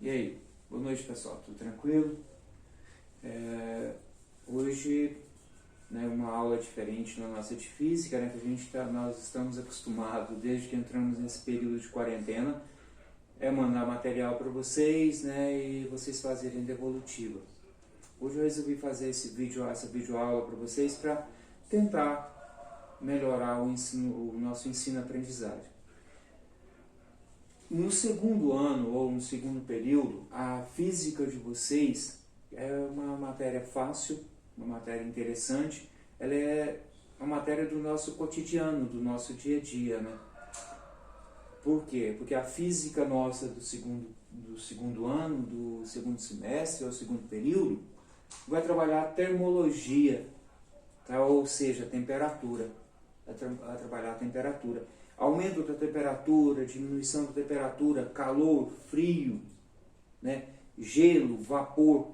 E aí, boa noite pessoal, tudo tranquilo? Hoje, né, uma aula diferente na nossa de física, né, que nós estamos acostumados desde que entramos nesse período de quarentena, mandar material para vocês, né, e vocês fazerem devolutiva. Hoje eu resolvi fazer essa videoaula para vocês para tentar melhorar o nosso ensino-aprendizagem. No segundo ano ou no segundo período, a física de vocês é uma matéria fácil, uma matéria interessante, ela é uma matéria do nosso cotidiano, do nosso dia a dia, né? Por quê? Porque a física nossa do segundo ano, do segundo semestre ou segundo período, vai trabalhar a termologia, tá? Ou seja, a temperatura, vai trabalhar a temperatura. Aumento da temperatura, diminuição da temperatura, calor, frio, né? Gelo, vapor.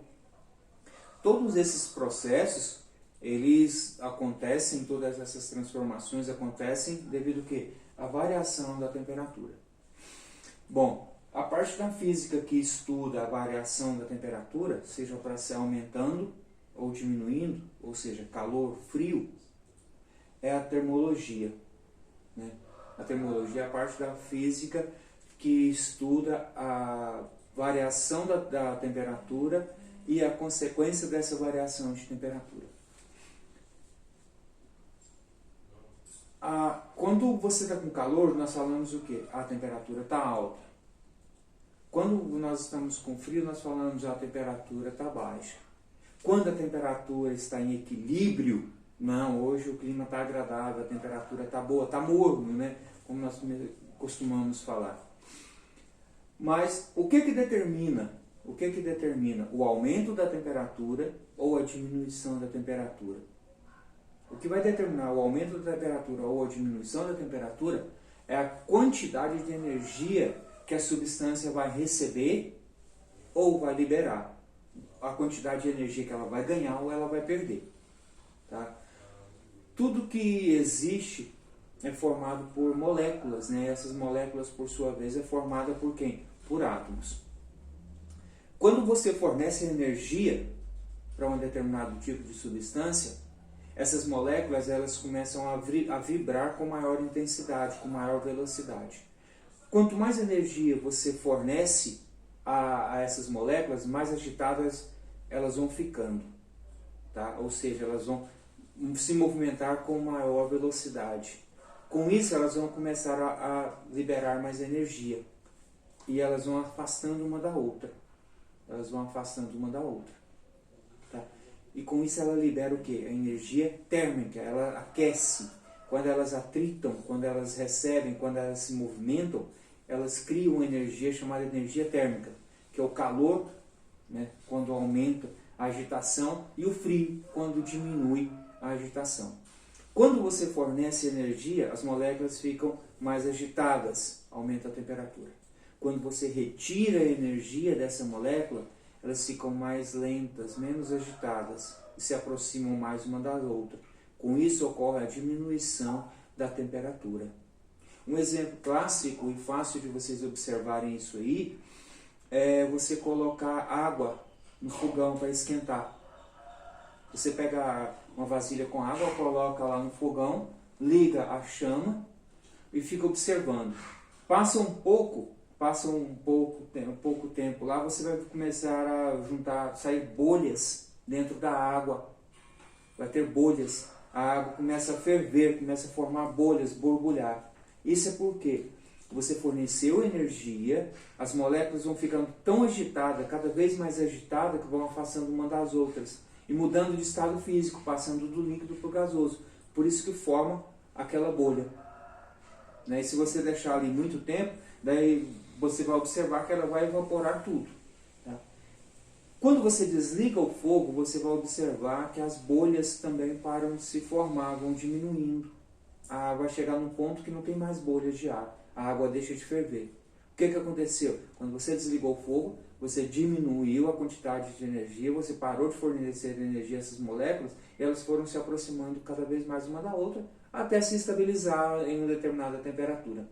Todos esses processos, eles acontecem, todas essas transformações acontecem devido a quê? A variação da temperatura. Bom, a parte da física que estuda a variação da temperatura, seja para ser aumentando ou diminuindo, ou seja, calor, frio, é a termologia, né? A termologia é a parte da física que estuda a variação da temperatura e a consequência dessa variação de temperatura. Quando você está com calor, nós falamos o quê? A temperatura está alta. Quando nós estamos com frio, nós falamos a temperatura está baixa. Quando a temperatura está em equilíbrio, não, hoje o clima está agradável, a temperatura está boa, está morno, né? Como nós costumamos falar. Mas o que determina o aumento da temperatura ou a diminuição da temperatura? O que vai determinar o aumento da temperatura ou a diminuição da temperatura é a quantidade de energia que a substância vai receber ou vai liberar. A quantidade de energia que ela vai ganhar ou ela vai perder. Tá? Tudo que existe é formado por moléculas, né? Essas moléculas, por sua vez, é formada por quem? Por átomos. Quando você fornece energia para um determinado tipo de substância, essas moléculas elas começam a vibrar com maior intensidade, com maior velocidade. Quanto mais energia você fornece a essas moléculas, mais agitadas elas vão ficando, tá? Ou seja, elas vão se movimentar com maior velocidade. Com isso, elas vão começar a liberar mais energia. E elas vão afastando uma da outra. Tá? E com isso ela libera o quê? A energia térmica, ela aquece. Quando elas atritam, quando elas recebem, quando elas se movimentam, elas criam uma energia chamada energia térmica, que é o calor, né, quando aumenta a agitação, e o frio, quando diminui a agitação. Quando você fornece energia, as moléculas ficam mais agitadas, aumenta a temperatura. Quando você retira a energia dessa molécula, elas ficam mais lentas, menos agitadas e se aproximam mais uma da outra. Com isso ocorre a diminuição da temperatura. Um exemplo clássico e fácil de vocês observarem isso aí é você colocar água no fogão para esquentar. Você pega uma vasilha com água, coloca lá no fogão, liga a chama e fica observando. Passa um pouco tempo lá, você vai começar a sair bolhas dentro da água. Vai ter bolhas. A água começa a ferver, começa a formar bolhas, borbulhar. Isso é porque você forneceu energia, as moléculas vão ficando tão agitadas, cada vez mais agitadas, que vão afastando uma das outras. E mudando de estado físico, passando do líquido para o gasoso. Por isso que forma aquela bolha. Né? E se você deixar ali muito tempo, daí você vai observar que ela vai evaporar tudo. Tá? Quando você desliga o fogo, você vai observar que as bolhas também param de se formar, vão diminuindo. A água vai chegar num ponto que não tem mais bolhas de ar. A água deixa de ferver. O que aconteceu? Quando você desligou o fogo, você diminuiu a quantidade de energia, você parou de fornecer energia a essas moléculas, e elas foram se aproximando cada vez mais uma da outra, até se estabilizar em uma determinada temperatura.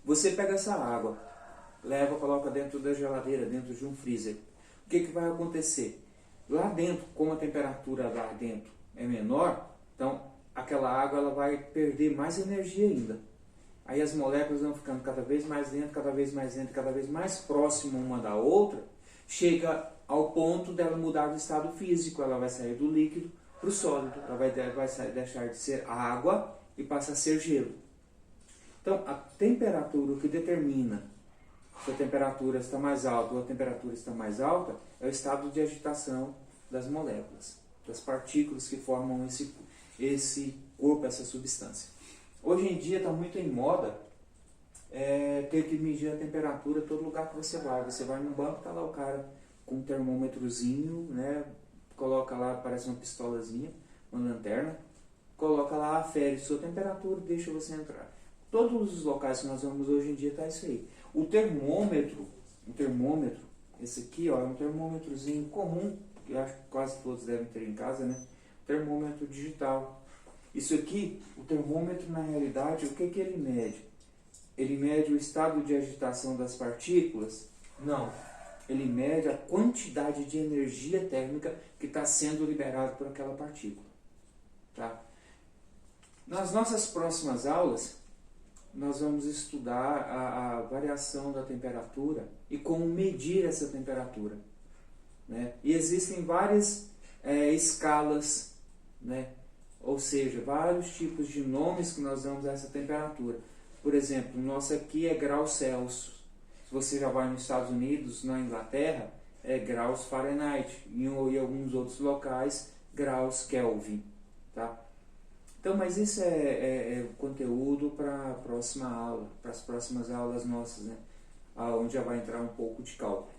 Você pega essa água, leva, coloca dentro da geladeira, dentro de um freezer. O que vai acontecer? Lá dentro, como a temperatura lá dentro é menor, então aquela água ela vai perder mais energia ainda. Aí as moléculas vão ficando cada vez mais dentro, cada vez mais dentro, cada vez mais próxima uma da outra, chega ao ponto dela mudar de estado físico, ela vai sair do líquido para o sólido, ela vai deixar de ser água e passa a ser gelo. Então, a temperatura, o que determina se a temperatura está mais alta ou a temperatura está mais alta, é o estado de agitação das moléculas, das partículas que formam esse corpo, essa substância. Hoje em dia está muito em moda ter que medir a temperatura em todo lugar que você vai. Você vai num banco, está lá o cara com um termômetrozinho, né? Coloca lá, parece uma pistolazinha, uma lanterna, coloca lá, afere sua temperatura e deixa você entrar. Todos os locais que nós vamos hoje em dia está isso aí. O termômetro, esse aqui ó, é um termômetrozinho comum, que eu acho que quase todos devem ter em casa, né? Termômetro digital. Isso aqui, o termômetro na realidade, o que ele mede? Ele mede o estado de agitação das partículas? Não. Ele mede a quantidade de energia térmica que está sendo liberada por aquela partícula. Tá? Nas nossas próximas aulas, nós vamos estudar a variação da temperatura e como medir essa temperatura. Né? E existem várias escalas, né? Ou seja, vários tipos de nomes que nós damos a essa temperatura. Por exemplo, o nosso aqui é graus Celsius. Se você já vai nos Estados Unidos, na Inglaterra, é graus Fahrenheit. E em alguns outros locais, graus Kelvin. Tá? Então, mas isso é conteúdo para a próxima aula, para as próximas aulas nossas, né? Onde já vai entrar um pouco de cálculo.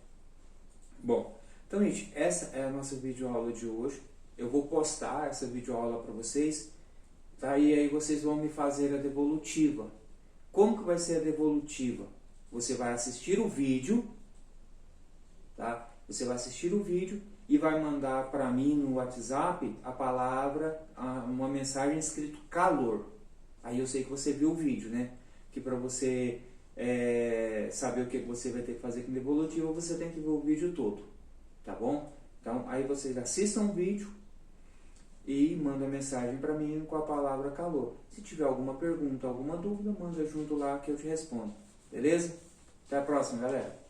Bom, então, gente, essa é a nossa videoaula de hoje. Eu vou postar essa videoaula para vocês, tá? E aí vocês vão me fazer a devolutiva. Como que vai ser a devolutiva? Você vai assistir o vídeo, tá? Você vai assistir o vídeo e vai mandar para mim no WhatsApp a palavra, uma mensagem escrito calor. Aí eu sei que você viu o vídeo, né? Que para você saber o que você vai ter que fazer com devolutiva, você tem que ver o vídeo todo, tá bom? Então aí vocês assistam o vídeo e mandam mensagem para mim com a palavra calor. Se tiver alguma pergunta, alguma dúvida, manda junto lá que eu te respondo. Beleza? Até a próxima, galera.